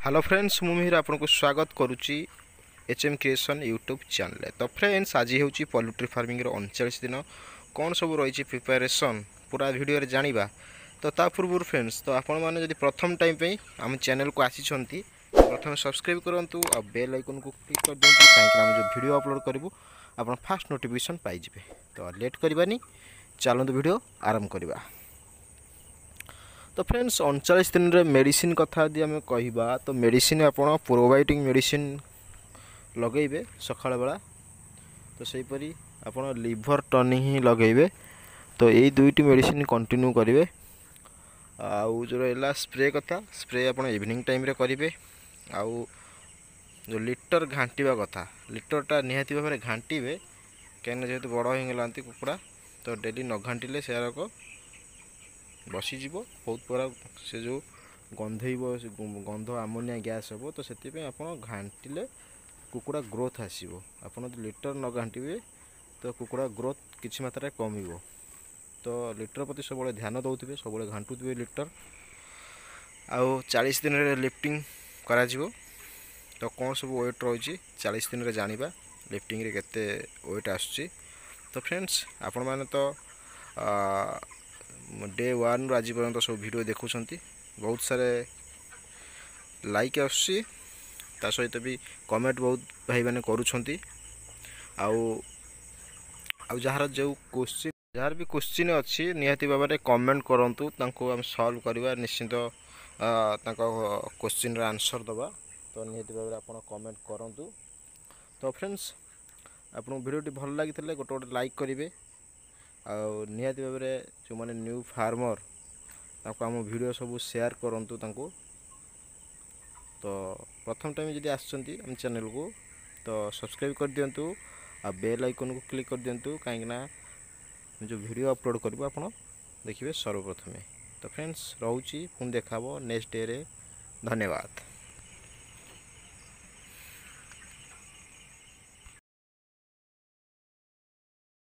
Hello friends मुझे आपको स्वागत करुच्ची एचएम क्रिएशन यूट्यूब चैनल। तो फ्रेंड्स आज हूँ पोल्ट्री फार्मिंग 39 दिन कौन सब रही प्रिपेरेसन पूरा वीडियो रे जानिबा। तो ता पूर्व फ्रेंड्स तो आपण मैंने जब प्रथम टाइम पे आम चैनल को आसी प्रथम सब्सक्राइब करूँ और बेल आइकन को क्लिक कर दिखाँ कहीं जो वीडियो अपलोड करूँ आप फास्ट नोटिफिकेशन पाइबे। तो लेट करवानी चलते वीडियो आरंभ करवा। तो फ्रेंड्स 39 दिन रे मेडिसिन कथा यदि आम कह तो मेडिसिन आप प्रोबायोटिक मेडिसिन लगेबे सकाळ बेला। तो सेहीपरि आप लिवर टनिक ही लगेबे। तो यही दुईटी मेडिसिन कंटिन्यू करेंगे। आउ जो रहा स्प्रे कथा स्प्रे आप इवनिंग टाइम रे करेंगे। आउ जो लिटर घांटा कथा लिटरटा निहाती भाव में घांटे कहीं जेहतु बड़ हो गला कुकुड़ा तो डेली न घांटिले से बसीज बहुत पूरा से जो गंधेब गंध आमोनिया गैस हम तो से आप घांटिले कुकुड़ा ग्रोथ आसो। आप लिटर न घांटे तो कुकुड़ा ग्रोथ किसी मात्रा कम। तो लिटर प्रति सब ध्यान दौथे सब घाटुवे लिटर। आउ 40 दिन रे लिफ्टिंग करा जिवो। तो कौन सब वेट रही 40 दिन रे जानिबा लिफ्टिंग रे केते वेट आसुची। तो फ्रेंड्स आपण माने तो डे 1 रु आज पर्यंत सब वीडियो देखुंत बहुत सारे लाइक आसुची ता सहित भी कमेंट बहुत भाई मैंने करुँच। आउ जार जो क्वेश्चन जार भी क्वेश्चन अच्छी निहाती भाव में कमेंट करूँ तांको आम सॉल्व करवा निश्चिंत क्वेश्चन आंसर दबा। तो निहाती भाव में आप कमेंट करूँ। तो फ्रेंड्स आपको वीडियोटी भल लगी गोटे गोटे लाइक करेंगे। आउ निहाती भाव में जो मैंने न्यू फार्मर आम वीडियो सब शेयर करूँ। तो प्रथम टाइम जब आम चैनल को तो सब्सक्राइब कर दिंतु आ बेल आइकन को क्लिक कर दिंतु कहीं जो वीडियो अपलोड करूँ आप देखिए सर्वप्रथमे। तो फ्रेंड्स रोची पुणी देखा नेक्स्ट डे रे। धन्यवाद।